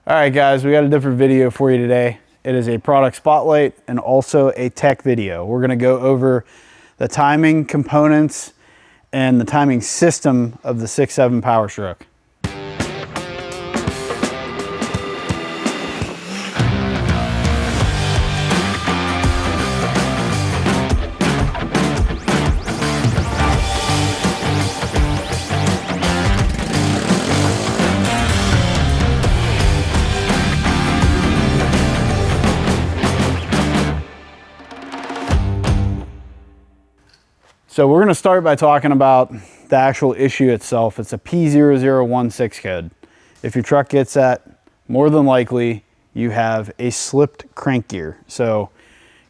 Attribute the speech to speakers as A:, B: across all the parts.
A: All right, guys, we got a different video for you today. It is a product spotlight and also a tech video. We're gonna go over the timing components and the timing system of the 6.7 Power Stroke. So we're gonna start by talking about the actual issue itself. It's a P0016 code. If your truck gets that, more than likely you have a slipped crank gear. So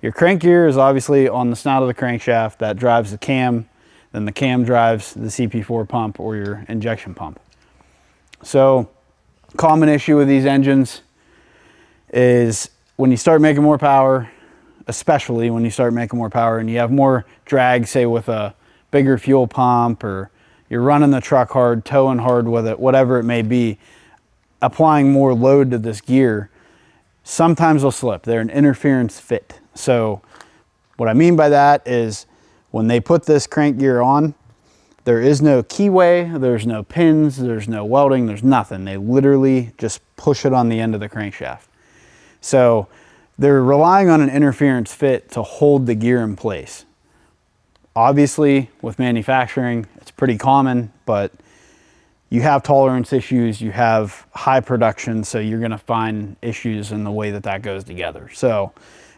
A: your crank gear is obviously on the snout of the crankshaft that drives the cam, then the cam drives the CP4 pump or your injection pump. So common issue with these engines is when you start making more power, especially when you start making more power and you have more drag, say with a bigger fuel pump, or you're running the truck hard, towing hard with it, whatever it may be, applying more load to this gear, sometimes they'll slip. They're an interference fit. So what I mean by that is when they put this crank gear on, there is no keyway, there's no pins, there's no welding, there's nothing. They literally just push it on the end of the crankshaft. So they're relying on an interference fit to hold the gear in place. Obviously, with manufacturing, it's pretty common, but you have tolerance issues, you have high production, so you're gonna find issues in the way that that goes together. So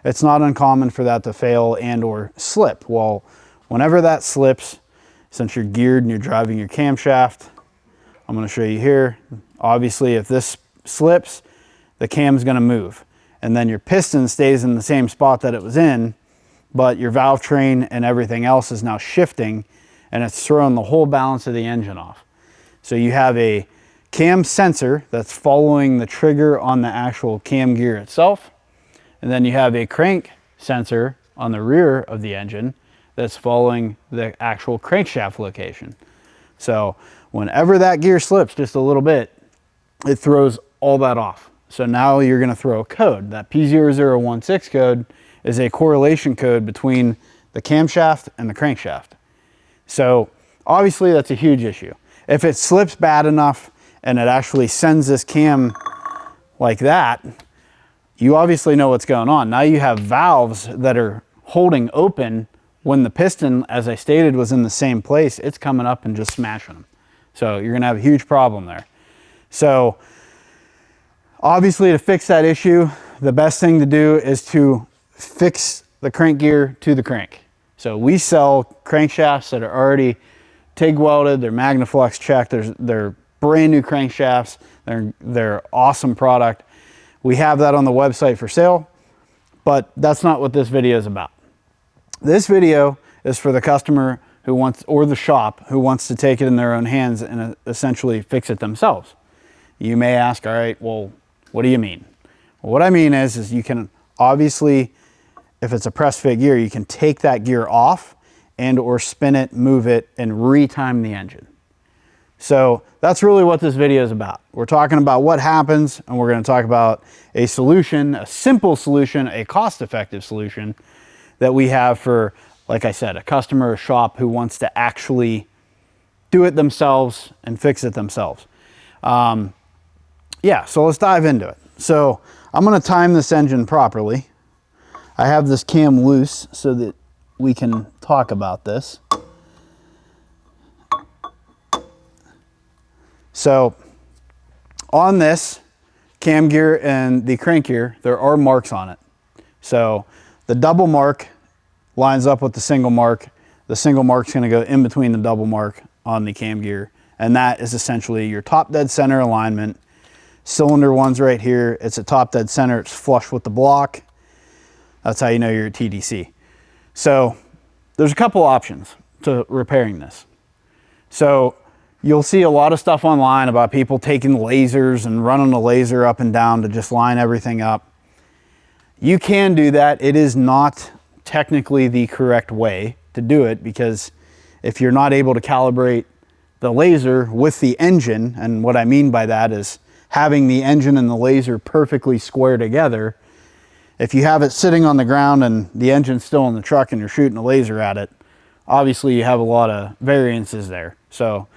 A: it's not uncommon for that to fail and or slip. Well, whenever that slips, since you're geared and you're driving your camshaft, I'm gonna show you here. Obviously, if this slips, the cam's gonna move. And then your piston stays in the same spot that it was in, but your valve train and everything else is now shifting, and it's throwing the whole balance of the engine off. So you have a cam sensor that's following the trigger on the actual cam gear itself, and then you have a crank sensor on the rear of the engine that's following the actual crankshaft location. So whenever that gear slips just a little bit, it throws all that off. So now you're gonna throw a code. That P0016 code is a correlation code between the camshaft and the crankshaft. So obviously that's a huge issue. If it slips bad enough and it actually sends this cam like that, you obviously know what's going on. Now you have valves that are holding open when the piston, as I stated, was in the same place. It's coming up and just smashing them. So you're gonna have a huge problem there. So obviously, to fix that issue, the best thing to do is to fix the crank gear to the crank. So we sell crankshafts that are already TIG welded, they're MagnaFlux checked, they're brand new crankshafts, they're awesome product. We have that on the website for sale, but that's not what this video is about. This video is for the customer who wants, or the shop who wants to take it in their own hands and essentially fix it themselves. You may ask, all right, well, what do you mean? Well, what I mean is you can obviously, if it's a press fit gear, you can take that gear off and or spin it, move it, and retime the engine. So that's really what this video is about. We're talking about what happens, and we're gonna talk about a solution, a simple solution, a cost-effective solution that we have for, like I said, a customer or shop who wants to actually do it themselves and fix it themselves. Yeah, so let's dive into it. So I'm gonna time this engine properly. I have this cam loose so that we can talk about this. So on this cam gear and the crank gear, there are marks on it. So the double mark lines up with the single mark. The single mark's gonna go in between the double mark on the cam gear, and that is essentially your top dead center alignment. Cylinder one's right here. It's at top dead center. It's flush with the block. That's how you know you're at TDC. So there's a couple options to repairing this. So you'll see a lot of stuff online about people taking lasers and running a laser up and down to just line everything up. You can do that. It is not technically the correct way to do it, because if you're not able to calibrate the laser with the engine, and what I mean by that is having the engine and the laser perfectly square together. If you have it sitting on the ground and the engine's still in the truck and you're shooting a laser at it, obviously you have a lot of variances there. So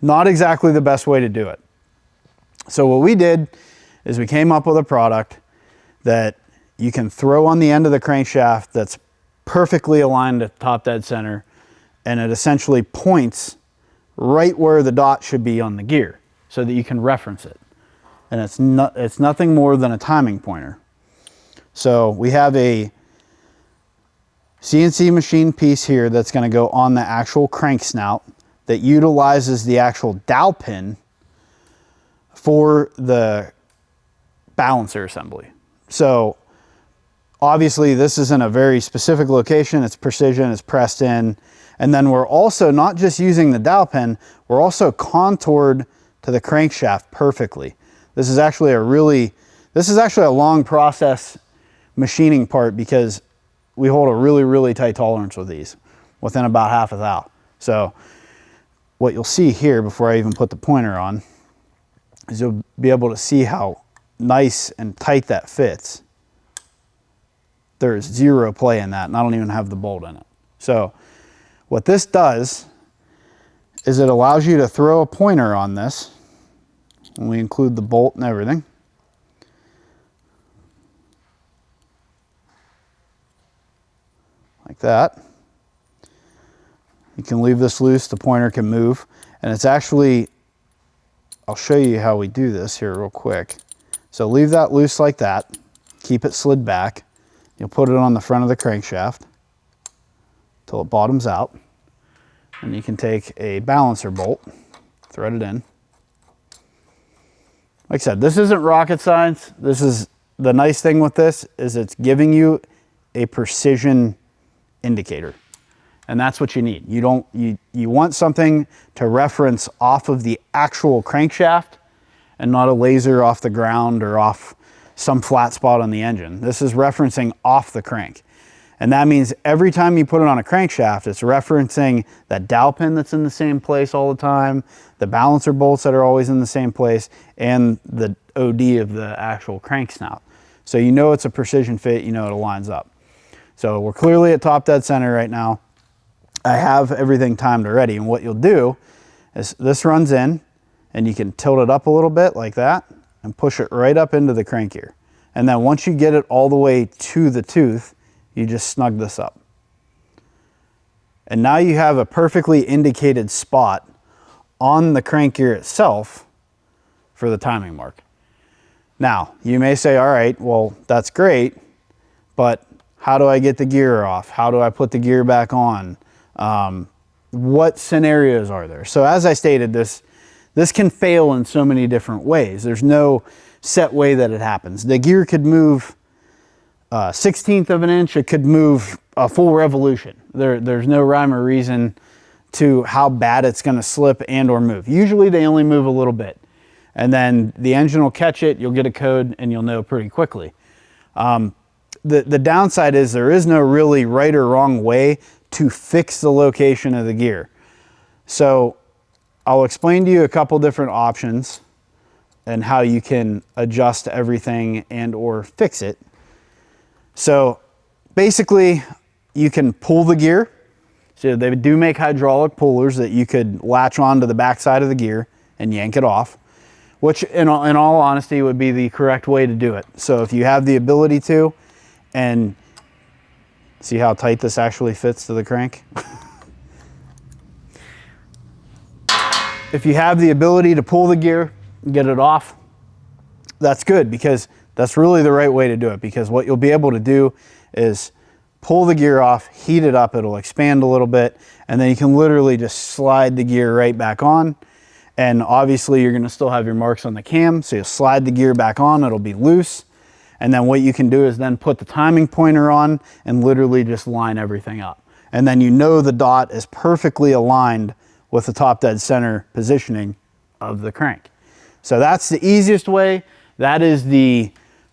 A: not exactly the best way to do it. So what we did is we came up with a product that you can throw on the end of the crankshaft that's perfectly aligned at top dead center, and it essentially points right where the dot should be on the gear so that you can reference it. And it's nothing more than a timing pointer. So we have a CNC machine piece here that's going to go on the actual crank snout that utilizes the actual dowel pin for the balancer assembly. So obviously this is in a very specific location, it's precision, it's pressed in, and then we're also not just using the dowel pin, we're also contoured to the crankshaft perfectly. This is actually a long process machining part because we hold a really tight tolerance with these within about half a thou. So what you'll see here before I even put the pointer on is you'll be able to see how nice and tight that fits. There's zero play in that, and I don't even have the bolt in it. So what this does is it allows you to throw a pointer on this, and we include the bolt and everything. Like that. You can leave this loose, the pointer can move, and it's actually, I'll show you how we do this here real quick. So leave that loose like that, keep it slid back. You'll put it on the front of the crankshaft till it bottoms out, and you can take a balancer bolt, thread it in. Like I said, this isn't rocket science. This is the nice thing with this is it's giving you a precision indicator, and that's what you need. You want something to reference off of the actual crankshaft and not a laser off the ground or off some flat spot on the engine. This is referencing off the crank. And that means every time you put it on a crankshaft, it's referencing that dowel pin that's in the same place all the time, the balancer bolts that are always in the same place, and the OD of the actual crank snout. So you know it's a precision fit, you know it aligns up. So we're clearly at top dead center right now. I have everything timed already, and what you'll do is this runs in, and you can tilt it up a little bit like that, and push it right up into the crank gear. And then once you get it all the way to the tooth, you just snug this up. And now you have a perfectly indicated spot on the crank gear itself for the timing mark. Now, you may say, all right, well, that's great, but how do I get the gear off? How do I put the gear back on? What scenarios are there? So as I stated, this can fail in so many different ways. There's no set way that it happens. The gear could move a 1/16 of an inch, it could move a full revolution. There's no rhyme or reason to how bad it's going to slip and or move. Usually they only move a little bit, and then the engine will catch it, you'll get a code, and you'll know pretty quickly. The downside is there is no really right or wrong way to fix the location of the gear. So I'll explain to you a couple different options and how you can adjust everything and or fix it. So basically you can pull the gear. So they do make hydraulic pullers that you could latch onto the back side of the gear and yank it off, which in all honesty would be the correct way to do it. So if you have the ability to, and see how tight this actually fits to the crank. If you have the ability to pull the gear and get it off, that's good, because that's really the right way to do it, because what you'll be able to do is pull the gear off, heat it up, it'll expand a little bit, and then you can literally just slide the gear right back on. And obviously you're gonna still have your marks on the cam, so you'll slide the gear back on, it'll be loose. And then what you can do is then put the timing pointer on and literally just line everything up. And then you know the dot is perfectly aligned with the top dead center positioning of the crank. So that's the easiest way. That is the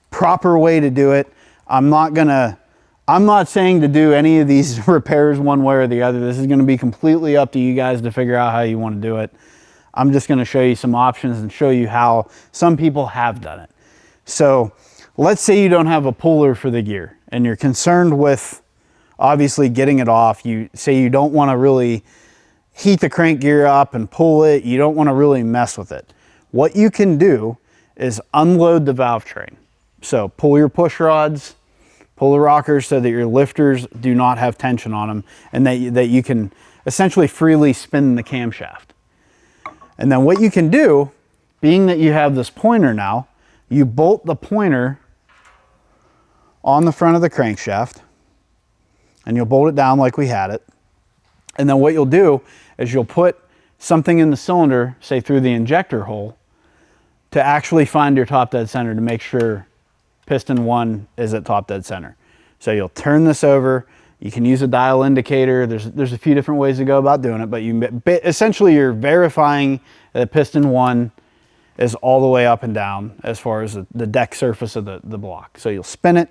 A: proper way to do it. I'm not saying to do any of these repairs one way or the other. This is going to be completely up to you guys to figure out how you want to do it. I'm just going to show you some options and show you how some people have done it. So let's say you don't have a puller for the gear and you're concerned with obviously getting it off. You say you don't want to really heat the crank gear up and pull it. You don't want to really mess with it. What you can do is unload the valve train. So pull your push rods, pull the rockers so that your lifters do not have tension on them, and that you can essentially freely spin the camshaft. And then what you can do, being that you have this pointer now, you bolt the pointer on the front of the crankshaft, and you'll bolt it down like we had it. And then what you'll do is you'll put something in the cylinder, say through the injector hole, to actually find your top dead center to make sure piston 1 is at top dead center. So you'll turn this over. You can use a dial indicator. There's a few different ways to go about doing it, but essentially you're verifying that piston 1 is all the way up and down as far as the deck surface of the block. So you'll spin it,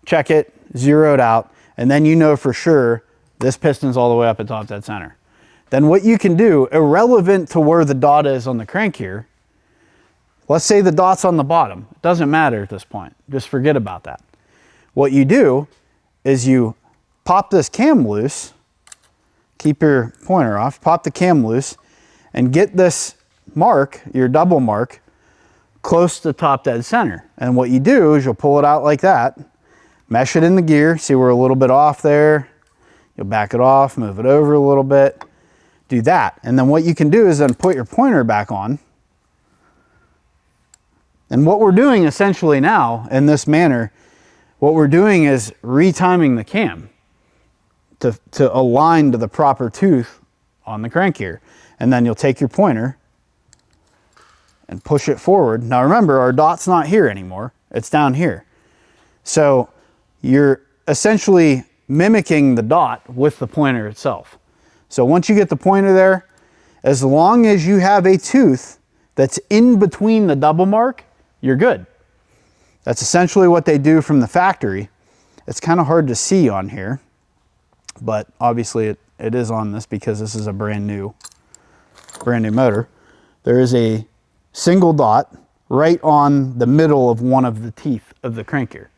A: check it, zero it out, and then you know for sure this piston's all the way up at top dead center. Then what you can do, irrelevant to where the dot is on the crank here, let's say the dot's on the bottom. It doesn't matter at this point. Just forget about that. What you do is you pop this cam loose, keep your pointer off, pop the cam loose, and get this mark, your double mark, close to top dead center. And what you do is you'll pull it out like that, mesh it in the gear, see we're a little bit off there, you'll back it off, move it over a little bit, do that. And then what you can do is then put your pointer back on. And what we're doing essentially now in this manner, what we're doing is retiming the cam to align to the proper tooth on the crank gear. And then you'll take your pointer and push it forward. Now remember, our dot's not here anymore, it's down here. So you're essentially mimicking the dot with the pointer itself. So once you get the pointer there, as long as you have a tooth that's in between the double mark, you're good. That's essentially what they do from the factory. It's kind of hard to see on here, but obviously it is on this because this is a brand new motor. There is a single dot right on the middle of one of the teeth of the crank gear.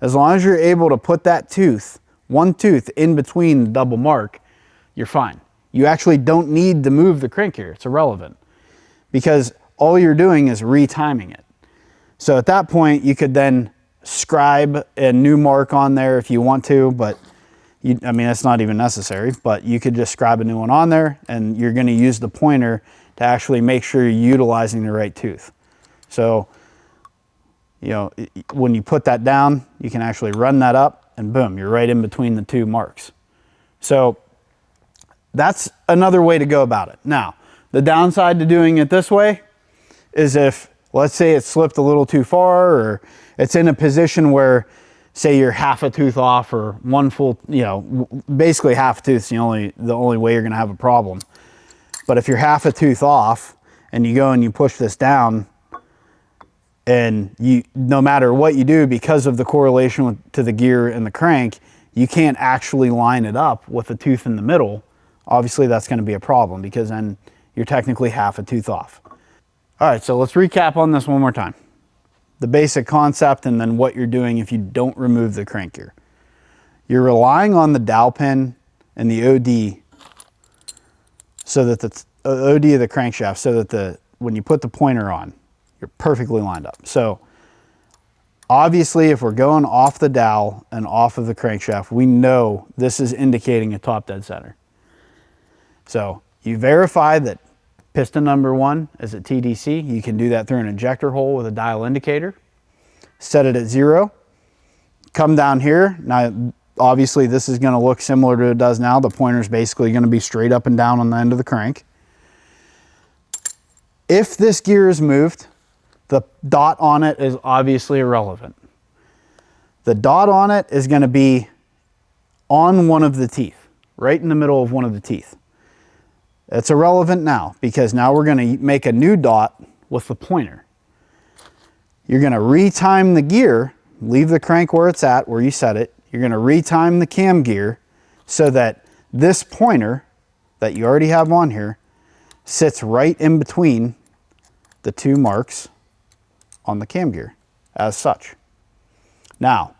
A: As long as you're able to put that tooth, one tooth in between the double mark, you're fine. You actually don't need to move the crank gear. It's irrelevant because all you're doing is retiming it. So at that point, you could then scribe a new mark on there if you want to, but I mean, it's not even necessary, but you could just scribe a new one on there and you're going to use the pointer to actually make sure you're utilizing the right tooth. So, you know, when you put that down, you can actually run that up and boom, you're right in between the two marks. So that's another way to go about it. Now, the downside to doing it this way is if, let's say it slipped a little too far or it's in a position where, say you're half a tooth off or one full, you know, basically half a tooth is the only way you're gonna have a problem. But if you're half a tooth off and you go and you push this down and no matter what you do, because of the correlation to the gear and the crank, you can't actually line it up with the tooth in the middle. Obviously that's gonna be a problem because then you're technically half a tooth off. All right, so let's recap on this one more time. The basic concept and then what you're doing if you don't remove the crank gear. You're relying on the dowel pin and the OD so that the OD of the crankshaft so that when you put the pointer on, you're perfectly lined up. So obviously if we're going off the dowel and off of the crankshaft, we know this is indicating a top dead center. So you verify that piston number 1 is at TDC. You can do that through an injector hole with a dial indicator. Set it at 0. Come down here. Now, obviously, this is going to look similar to it does now. The pointer is basically going to be straight up and down on the end of the crank. If this gear is moved, the dot on it is obviously irrelevant. The dot on it is going to be on one of the teeth, right in the middle of one of the teeth. It's irrelevant now because now we're going to make a new dot with the pointer. You're going to retime the gear, leave the crank where it's at, where you set it. You're going to retime the cam gear so that this pointer that you already have on here sits right in between the two marks on the cam gear as such. Now,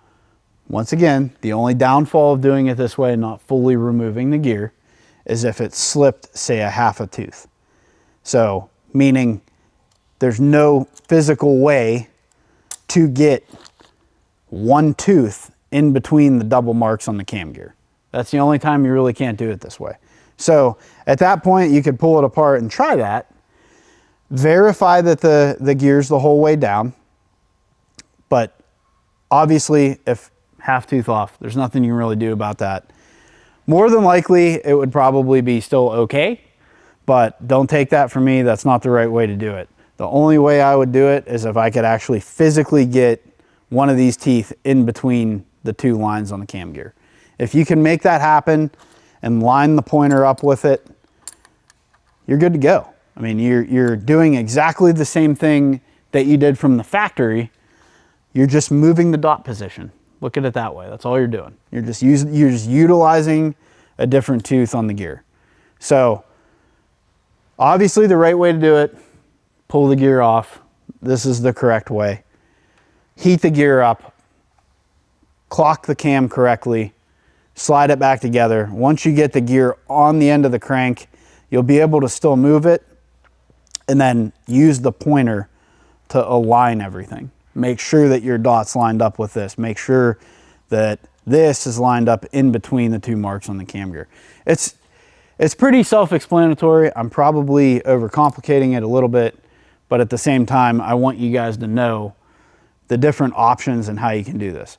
A: once again, the only downfall of doing it this way, not fully removing the gear, is if it slipped, say, a half a tooth. So, meaning there's no physical way to get one tooth in between the double marks on the cam gear. That's the only time you really can't do it this way. So at that point, you could pull it apart and try that. Verify that the gear's the whole way down. But obviously, if half tooth off, there's nothing you can really do about that. More than likely, it would probably be still okay, but don't take that from me. That's not the right way to do it. The only way I would do it is if I could actually physically get one of these teeth in between the two lines on the cam gear. If you can make that happen and line the pointer up with it, you're good to go. I mean, you're doing exactly the same thing that you did from the factory. You're just moving the dot position. Look at it that way. That's all you're doing. You're just utilizing a different tooth on the gear. So obviously the right way to do it, pull the gear off. This is the correct way. Heat the gear up, clock the cam correctly, slide it back together. Once you get the gear on the end of the crank, you'll be able to still move it and then use the pointer to align everything. Make sure that your dot's lined up with this. Make sure that this is lined up in between the two marks on the cam gear. It's pretty self-explanatory. I'm probably overcomplicating it a little bit, but at the same time, I want you guys to know the different options and how you can do this.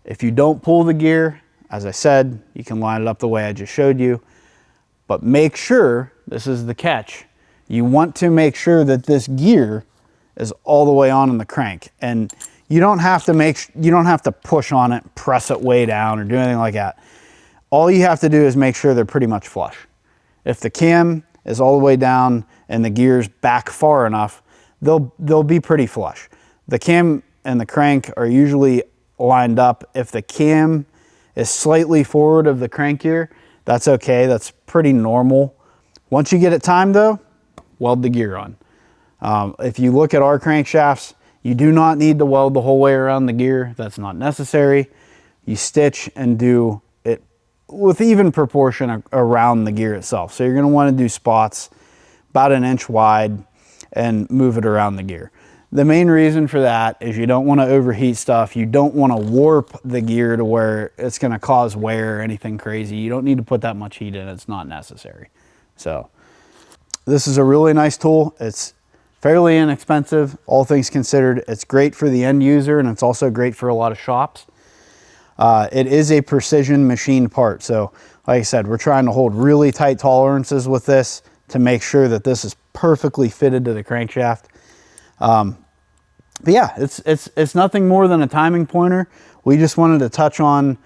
A: If you don't pull the gear, as I said, you can line it up the way I just showed you, but make sure, this is the catch, you want to make sure that this gear is all the way on in the crank. And you don't have to push on it, press it way down or do anything like that. All you have to do is make sure they're pretty much flush. If the cam is all the way down and the gear's back far enough, they'll be pretty flush. The cam and the crank are usually lined up. If the cam is slightly forward of the crank gear, that's okay. That's pretty normal. Once you get it timed though, weld the gear on. If you look at our crankshafts, you do not need to weld the whole way around the gear. That's not necessary. You stitch and do it with even proportion around the gear itself. So you're going to want to do spots about 1 inch wide and move it around the gear. The main reason for that is you don't want to overheat stuff. You don't want to warp the gear to where it's going to cause wear or anything crazy. You don't need to put that much heat in. It's not necessary. So this is a really nice tool. It's fairly inexpensive, all things considered. It's great for the end user, and it's also great for a lot of shops. It is a precision machine part. So like I said, we're trying to hold really tight tolerances with this to make sure that this is perfectly fitted to the crankshaft. But yeah, it's nothing more than a timing pointer. We just wanted to touch on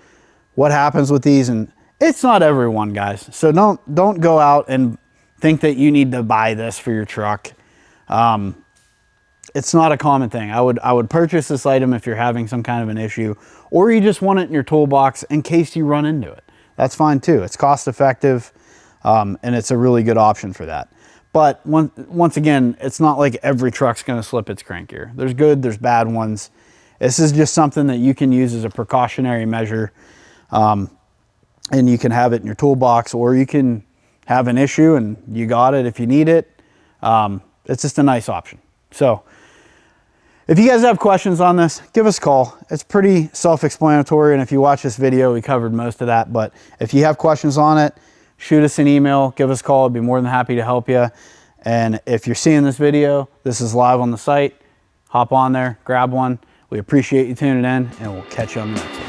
A: what happens with these, and it's not everyone, guys. So don't go out and think that you need to buy this for your truck. It's not a common thing. I would purchase this item if you're having some kind of an issue, or you just want it in your toolbox in case you run into it. That's fine too. It's cost effective, and it's a really good option for that. But once again, it's not like every truck's going to slip its crank gear. There's good, there's bad ones. This is just something that you can use as a precautionary measure, and you can have it in your toolbox, or you can have an issue and you got it if you need it. It's just a nice option. So if you guys have questions on this, give us a call. It's pretty self-explanatory, and if you watch this video, we covered most of that. But if you have questions on it, shoot us an email, give us a call. I'd be more than happy to help you. And if you're seeing this video, this is live on the site. Hop on there, grab one. We appreciate you tuning in, and we'll catch you on the next one.